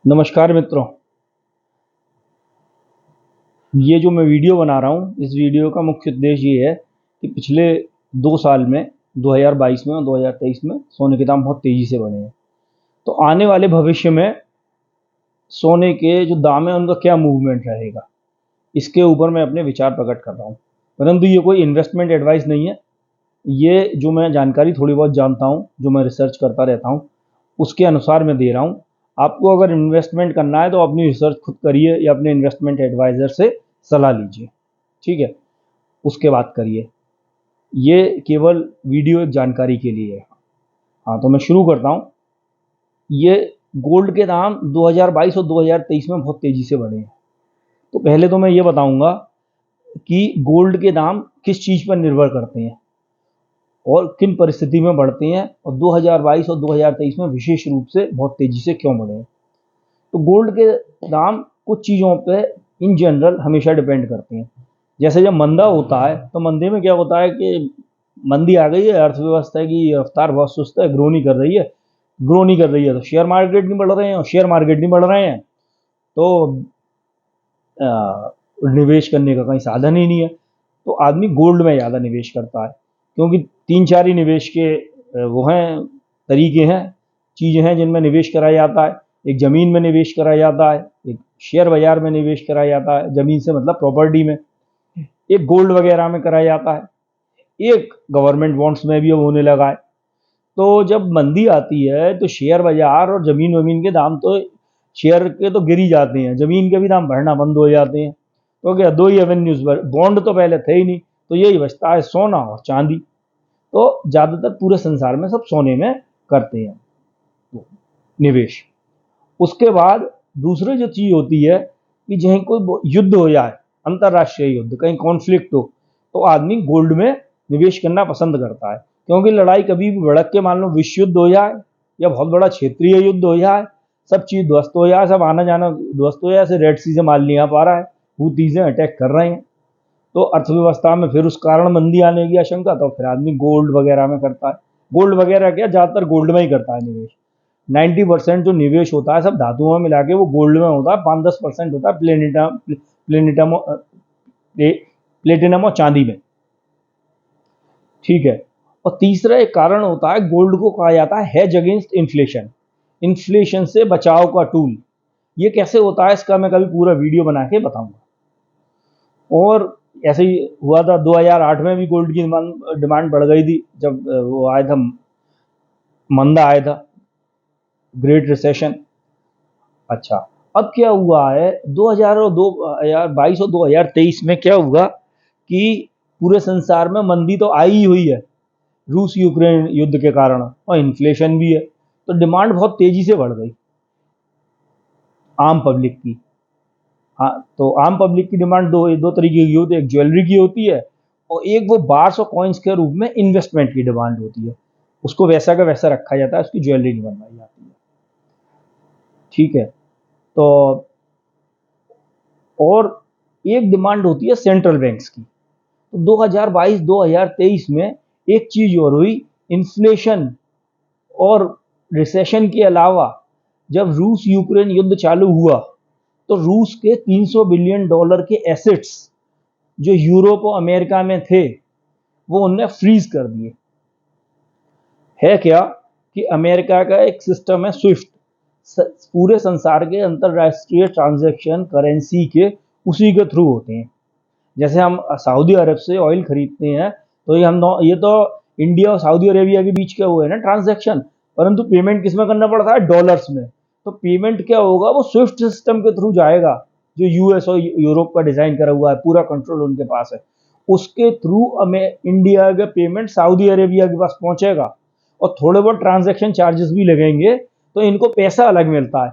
नमस्कार मित्रों। ये जो मैं वीडियो बना रहा हूँ, इस वीडियो का मुख्य उद्देश्य ये है कि पिछले 2 साल में 2022 में और 2023 में सोने के दाम बहुत तेज़ी से बढ़े हैं। तो आने वाले भविष्य में सोने के जो दाम है उनका क्या मूवमेंट रहेगा, इसके ऊपर मैं अपने विचार प्रकट कर रहा हूँ। परंतु ये कोई इन्वेस्टमेंट एडवाइस नहीं है। ये जो मैं जानकारी थोड़ी बहुत जानता हूँ, जो मैं रिसर्च करता रहता हूँ, उसके अनुसार मैं दे रहा हूँ। आपको अगर इन्वेस्टमेंट करना है तो अपनी रिसर्च खुद करिए या अपने इन्वेस्टमेंट एडवाइज़र से सलाह लीजिए, ठीक है? उसके बाद करिए। ये केवल वीडियो एक जानकारी के लिए है। हाँ, तो मैं शुरू करता हूँ। ये गोल्ड के दाम 2022 और 2023 में बहुत तेज़ी से बढ़े हैं। तो पहले तो मैं ये बताऊँगा कि गोल्ड के दाम किस चीज़ पर निर्भर करते हैं और किन परिस्थिति में बढ़ते हैं, और 2022 और 2023 में विशेष रूप से बहुत तेज़ी से क्यों बढ़े हैं। तो गोल्ड के दाम कुछ चीज़ों पे इन जनरल हमेशा डिपेंड करते हैं। जैसे जब मंदा होता है तो मंदी में क्या होता है कि मंदी आ गई है, अर्थव्यवस्था की रफ्तार बहुत सुस्त है, ग्रो नहीं कर रही है तो शेयर मार्केट नहीं बढ़ रहे हैं, और शेयर मार्केट नहीं बढ़ रहे हैं तो निवेश करने का कहीं साधन ही नहीं है। तो आदमी गोल्ड में ज़्यादा निवेश करता है, क्योंकि 3-4 ही निवेश के वो हैं, तरीके हैं, चीज़ें हैं जिनमें निवेश करा जाता है। एक ज़मीन में निवेश करा जाता है, एक शेयर बाज़ार में निवेश करा जाता है, ज़मीन से मतलब प्रॉपर्टी में, एक गोल्ड वगैरह में करा जाता है, एक गवर्नमेंट बॉन्ड्स में भी अब होने लगा है। तो जब मंदी आती है तो शेयर बाज़ार और ज़मीन वमीन के दाम तो, शेयर के तो गिर ही जाते हैं, ज़मीन के भी दाम बढ़ना बंद हो जाते हैं। तो क्या, दो ही एवेन्यूज़, बॉन्ड तो पहले थे ही नहीं, तो यही बचता है सोना और चांदी। तो ज़्यादातर पूरे संसार में सब सोने में करते हैं निवेश। उसके बाद दूसरी जो चीज़ होती है कि जहीं कोई युद्ध हो जाए, अंतर्राष्ट्रीय युद्ध, कहीं कॉन्फ्लिक्ट हो, तो आदमी गोल्ड में निवेश करना पसंद करता है, क्योंकि लड़ाई कभी भी भड़क के, मान लो विश्व युद्ध हो जाए या बहुत बड़ा क्षेत्रीय युद्ध हो जाए, सब चीज़ ध्वस्त हो जाए, सब आना जाना ध्वस्त हो जाए, रेड सी से माल नहीं आ पा रहा है, हूथी से अटैक कर रहे हैं, तो अर्थव्यवस्था में फिर उस कारण मंदी आने की आशंका, तो फिर आदमी गोल्ड वगैरह में करता है। गोल्ड वगैरह क्या, ज़्यादातर गोल्ड में ही करता है निवेश। 90% जो निवेश होता है सब धातुओं में मिला के वो गोल्ड में होता है, 5-10% होता है प्लेटिनम और चांदी में, ठीक है? और तीसरा एक कारण होता है, गोल्ड को कहा जाता है हेज अगेंस्ट इन्फ्लेशन, इन्फ्लेशन से बचाव का टूल। ये कैसे होता है इसका मैं कभी पूरा वीडियो बना के बताऊंगा। और ऐसे ही हुआ था 2008 में भी, गोल्ड की डिमांड बढ़ गई थी जब वो आया था, मंदा आया था, ग्रेट रिसेशन। अच्छा, अब क्या हुआ है 2022 और 2023 में क्या हुआ कि पूरे संसार में मंदी तो आई ही हुई है रूस यूक्रेन युद्ध के कारण, और इन्फ्लेशन भी है, तो डिमांड बहुत तेजी से बढ़ गई आम पब्लिक की। हाँ, तो आम पब्लिक की डिमांड दो तरीके की होती है, एक ज्वेलरी की होती है और एक वो बार्स और कॉइन्स के रूप में इन्वेस्टमेंट की डिमांड होती है। उसको वैसा का वैसा रखा जाता है, उसकी ज्वेलरी नहीं बनवाई जाती है, ठीक है? तो और एक डिमांड होती है सेंट्रल बैंक्स की। तो 2022-2023 में एक चीज और हुई, इन्फ्लेशन और रिसेशन के अलावा जब रूस यूक्रेन युद्ध चालू हुआ तो रूस के 300 बिलियन डॉलर के एसेट्स जो यूरोप और अमेरिका में थे वो उनने फ्रीज कर दिए। है क्या कि अमेरिका का एक सिस्टम है स्विफ्ट, पूरे संसार के अंतरराष्ट्रीय ट्रांजैक्शन करेंसी के उसी के थ्रू होते हैं। जैसे हम सऊदी अरब से ऑयल खरीदते हैं तो ये तो इंडिया और सऊदी अरेबिया के बीच क्या हुआ है ना ट्रांजैक्शन, परंतु पेमेंट किस में करना पड़ता है, डॉलर्स में। तो पेमेंट क्या होगा, वो स्विफ्ट सिस्टम के थ्रू जाएगा, जो यूएस और यूरोप का डिजाइन करा हुआ है, पूरा कंट्रोल उनके पास है। उसके थ्रू हमें इंडिया का पेमेंट सऊदी अरेबिया के पास पहुंचेगा, और थोड़े बहुत ट्रांजैक्शन चार्जेस भी लगेंगे, तो इनको पैसा अलग मिलता है,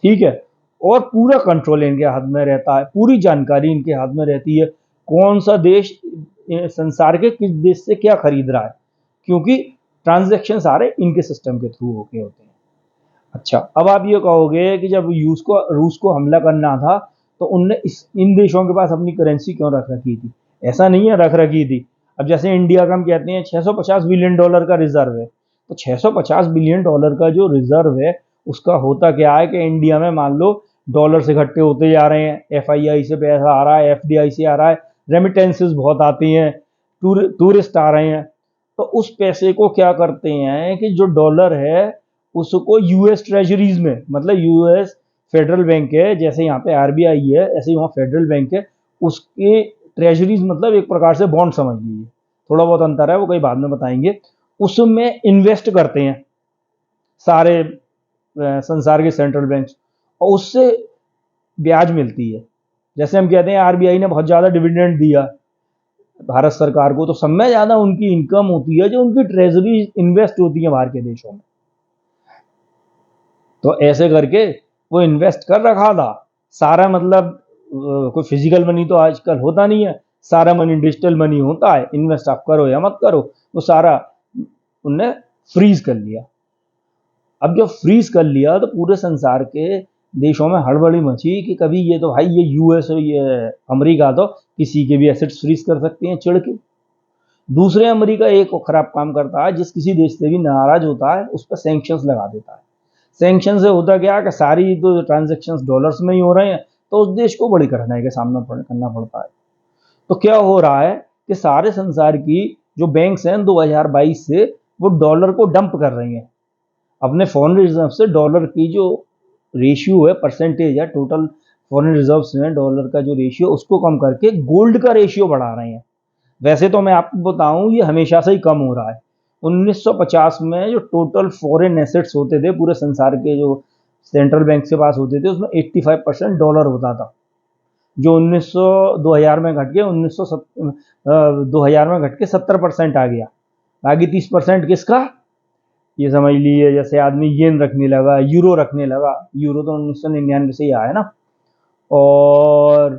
ठीक है? और पूरा कंट्रोल इनके हाथ में रहता है, पूरी जानकारी इनके हाथ में रहती है, कौन सा देश संसार के किस देश से क्या खरीद रहा है, क्योंकि ट्रांजैक्शन सारे इनके सिस्टम के थ्रू होके होते हैं। अच्छा, अब आप ये कहोगे कि जब रूस को हमला करना था तो उनने इन देशों के पास अपनी करेंसी क्यों रख रखी थी? ऐसा नहीं है रख रखी थी। अब जैसे इंडिया का हम कहते हैं 650 बिलियन डॉलर का रिजर्व है, तो 650 बिलियन डॉलर का जो रिजर्व है उसका होता क्या है कि इंडिया में मान लो डॉलर से इकट्ठे होते जा रहे हैं, एफआईआई से पैसा आ रहा है, एफडीआई से आ रहा है, रेमिटेंसेस बहुत आती हैं, टूरिस्ट आ रहे हैं। तो उस पैसे को क्या करते हैं कि जो डॉलर है उसको यूएस ट्रेजरीज में, मतलब यूएस फेडरल बैंक है, जैसे यहाँ पे आरबीआई है ऐसे ही वहाँ फेडरल बैंक है, उसके ट्रेजरीज मतलब एक प्रकार से बॉन्ड समझ लीजिए, थोड़ा बहुत अंतर है वो कहीं बाद में बताएंगे। उसमें इन्वेस्ट करते हैं सारे संसार के सेंट्रल बैंक्स, और उससे ब्याज मिलती है। जैसे हम कहते हैं आरबीआई ने बहुत ज़्यादा डिविडेंड दिया भारत सरकार को, तो सब में ज़्यादा उनकी इनकम होती है जो उनकी ट्रेजरी इन्वेस्ट होती है बाहर के देशों में। तो ऐसे करके वो इन्वेस्ट कर रखा था सारा, मतलब कोई फिजिकल मनी तो आजकल होता नहीं है, सारा मनी डिजिटल मनी होता है, इन्वेस्ट आप करो या मत करो, वो सारा उनने फ्रीज कर लिया। अब जब फ्रीज कर लिया तो पूरे संसार के देशों में हड़बड़ी मची कि कभी ये तो भाई ये यूएस और ये अमेरिका तो किसी के भी एसेट्स फ्रीज कर सकते हैं चिढ़ के। दूसरे अमेरिका एक खराब काम करता है, जिस किसी देश से भी नाराज होता है उस पर सैंक्शंस लगा देता है। सैंक्शन से होता क्या कि सारी तो ट्रांजेक्शन्स डॉलर्स में ही हो रहे हैं, तो उस देश को बड़ी कठिनाई का सामना करना पड़ता है। तो क्या हो रहा है कि सारे संसार की जो बैंक्स हैं 2022 से वो डॉलर को डंप कर रही हैं अपने फॉरेन रिजर्व से। डॉलर की जो रेशियो है, परसेंटेज है टोटल फॉरेन रिजर्व्स में डॉलर का जो रेशियो, उसको कम करके गोल्ड का रेशियो बढ़ा रहे हैं। वैसे तो मैं आपको बताऊं ये हमेशा से ही कम हो रहा है। 1950 में जो टोटल फॉरेन एसेट्स होते थे पूरे संसार के, जो सेंट्रल बैंक के पास होते थे, उसमें 85% डॉलर होता था, जो 2000 में घट के 2000 में घट के 70% आ गया। बाकी 30% किसका, ये समझ लीजिए जैसे आदमी येन रखने लगा, यूरो रखने लगा, यूरो तो 1999 से ही आया ना, और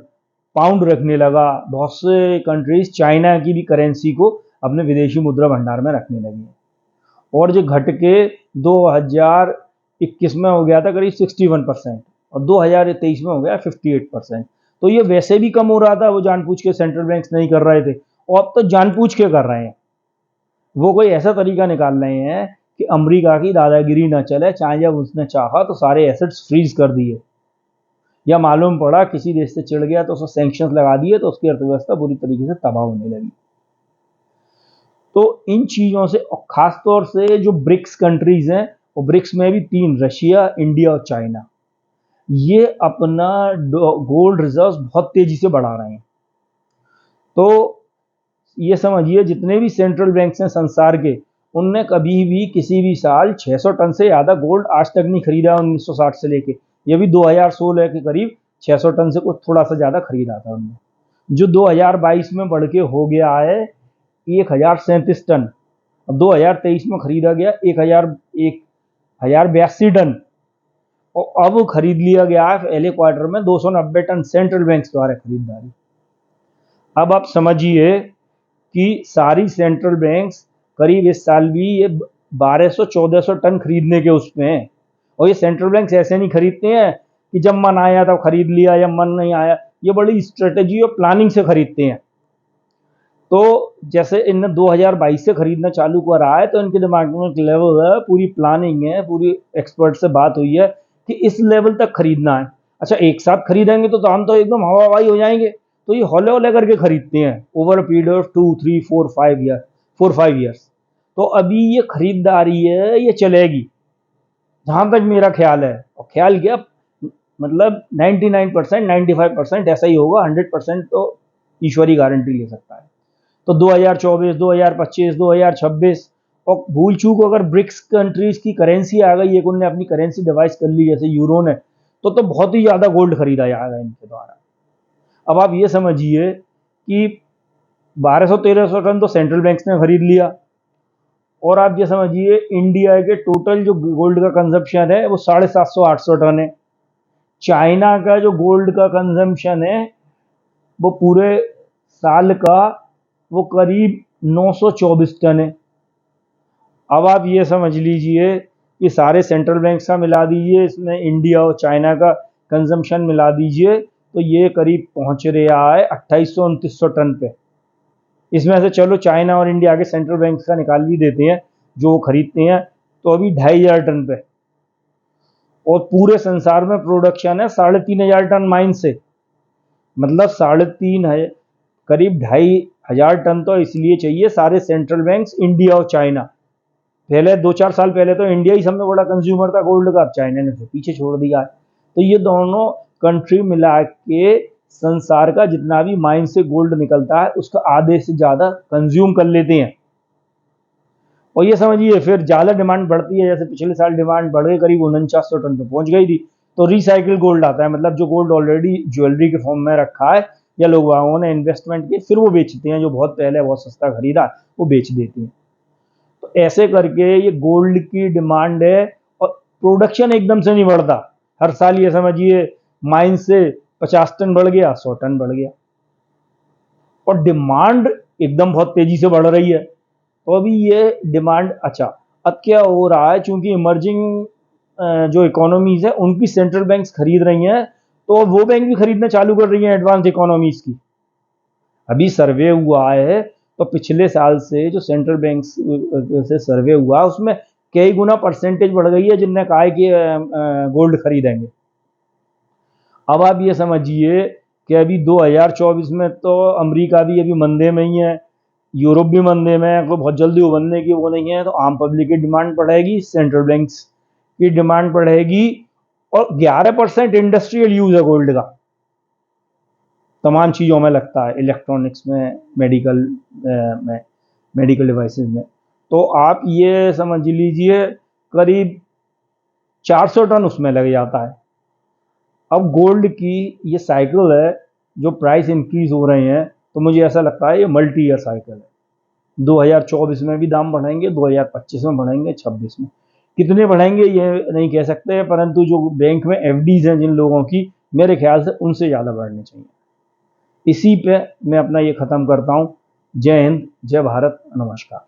पाउंड रखने लगा। बहुत से कंट्रीज चाइना की भी करेंसी को अपने विदेशी मुद्रा भंडार में रखने लगी, और जो घट के 2021 में हो गया था करीब 61%, और 2023 में हो गया 58%। तो ये वैसे भी कम हो रहा था, वो जानबूझ के सेंट्रल बैंक्स नहीं कर रहे थे, और अब तो जानबूझ के कर रहे हैं। वो कोई ऐसा तरीका निकाल रहे हैं कि अमेरिका की दादागिरी ना चले, चाहे जब उसने चाहा तो सारे एसेट्स फ्रीज कर दिए, या मालूम पड़ा किसी देश से चिढ़ गया तो उसको सैंक्शंस लगा दिए, तो उसकी अर्थव्यवस्था बुरी तरीके से तबाह होने लगी। तो इन चीज़ों से, और ख़ास तौर से जो ब्रिक्स कंट्रीज़ हैं, और ब्रिक्स में भी 3, रशिया, इंडिया और चाइना, ये अपना गोल्ड रिजर्व्स बहुत तेज़ी से बढ़ा रहे हैं। तो ये समझिए जितने भी सेंट्रल बैंक्स हैं संसार के, उनने कभी भी किसी भी साल 600 टन से ज़्यादा गोल्ड आज तक नहीं खरीदा 1960 से लेके। ये भी 2016 के करीब 600 टन से कुछ थोड़ा सा ज़्यादा खरीदा था उन्होंने, जो 2022 में बढ़ के हो गया है 1037 टन। अब 2023 में खरीदा गया 1082 टन, और अब खरीद लिया गया है पहले क्वार्टर में 290 टन सेंट्रल बैंक द्वारा खरीदारी। अब आप समझिए कि सारी सेंट्रल बैंक्स करीब इस साल भी ये 1200-1400 टन खरीदने के उसमें हैं। और ये सेंट्रल बैंक्स ऐसे नहीं खरीदते हैं कि जब मन आया तब खरीद लिया या मन नहीं आया, ये बड़ी स्ट्रेटेजी और प्लानिंग से खरीदते हैं। तो जैसे इनने 2022 से खरीदना चालू करा है, तो इनके दिमाग में एक लेवल है, पूरी प्लानिंग है, पूरी एक्सपर्ट से बात हुई है कि इस लेवल तक खरीदना है। अच्छा एक साथ खरीदेंगे तो हम तो एकदम हवा हवाई हो जाएंगे, तो ये हौले हौले करके खरीदते हैं over a period of 2, 3, 4, 5 years. तो अभी ये खरीदारी है ये चलेगी जहां तक मेरा ख्याल है, और ख्याल क्या मतलब 99%, 95% ऐसा ही होगा, 100% तो ईश्वरी गारंटी ले सकता है। तो 2024, 2025, 2026, और भूल चूक अगर ब्रिक्स कंट्रीज की करेंसी आ गई, एक उनने अपनी करेंसी डिवाइस कर ली जैसे यूरो ने, तो बहुत ही ज़्यादा गोल्ड खरीदा जाएगा इनके द्वारा। अब आप ये समझिए कि 1200-1300 टन तो सेंट्रल बैंक्स ने खरीद लिया, और आप ये समझिए इंडिया के टोटल जो गोल्ड का कंजप्शन है वो 750-800 टन है। चाइना का जो गोल्ड का कंजम्पशन है वो पूरे साल का वो करीब 924 टन है। अब आप ये समझ लीजिए कि सारे सेंट्रल बैंक का मिला दीजिए, इसमें इंडिया और चाइना का कंजम्पशन मिला दीजिए, तो ये करीब पहुंच रहा है 2800-2900 टन पे। इसमें से चलो चाइना और इंडिया के सेंट्रल बैंक का निकाल भी देते हैं जो खरीदते हैं, तो अभी 2500 टन पे। और पूरे संसार में प्रोडक्शन है 3,500 टन माइन से, मतलब 3,500 करीब 2,500 टन तो इसलिए चाहिए सारे सेंट्रल बैंक्स, इंडिया और चाइना। पहले 2-4 साल पहले तो इंडिया ही सब में बड़ा कंज्यूमर था गोल्ड का, अब चाइना ने पीछे छोड़ दिया है। तो ये दोनों कंट्री मिला के संसार का जितना भी माइन से गोल्ड निकलता है उसका आधे से ज़्यादा कंज्यूम कर लेते हैं। और ये समझिए फिर ज़्यादा डिमांड बढ़ती है, जैसे पिछले साल डिमांड बढ़ गई करीब 4900 टन पे पहुंच गई थी, तो रिसाइकिल गोल्ड आता है, मतलब जो गोल्ड ऑलरेडी ज्वेलरी के फॉर्म में रखा है या लोगों ने इन्वेस्टमेंट की फिर वो बेचते हैं, जो बहुत पहले बहुत सस्ता खरीदा वो बेच देते हैं। तो ऐसे करके ये गोल्ड की डिमांड है और प्रोडक्शन एकदम से नहीं बढ़ता। हर साल ये समझिए माइन से 50 टन बढ़ गया, 100 टन बढ़ गया, और डिमांड एकदम बहुत तेजी से बढ़ रही है। तो अभी ये डिमांड, अच्छा अब क्या हो रहा है, चूंकि इमर्जिंग जो इकोनॉमीज है उनकी सेंट्रल बैंक्स खरीद रही हैं, तो वो बैंक भी खरीदना चालू कर रही हैं एडवांस इकोनॉमीज की। अभी सर्वे हुआ है तो पिछले साल से जो सेंट्रल बैंक से सर्वे हुआ उसमें कई गुना परसेंटेज बढ़ गई है जिनने कहा है कि गोल्ड खरीदेंगे। अब आप ये समझिए कि अभी 2024 में तो अमेरिका भी अभी मंदे में ही है, यूरोप भी मंदे में है, कोई बहुत जल्दी उभरने की वो नहीं है, तो आम पब्लिक की डिमांड बढ़ेगी, सेंट्रल बैंक्स की डिमांड बढ़ेगी, और 11% इंडस्ट्रियल यूज है गोल्ड का तमाम चीज़ों में लगता है, इलेक्ट्रॉनिक्स में, मेडिकल डिवाइसेस में। तो आप ये समझ लीजिए करीब 400 टन उसमें लग जाता है। अब गोल्ड की ये साइकिल है, जो प्राइस इंक्रीज हो रहे हैं, तो मुझे ऐसा लगता है ये मल्टी ईयर साइकिल है। 2024 में भी दाम बढ़ेंगे, 2025 में बढ़ेंगे, 26 में कितने बढ़ेंगे ये नहीं कह सकते, परंतु जो बैंक में एफडीज हैं जिन लोगों की, मेरे ख्याल से उनसे ज़्यादा बढ़ने चाहिए। इसी पे मैं अपना ये ख़त्म करता हूँ। जय हिंद, जय भारत, नमस्कार।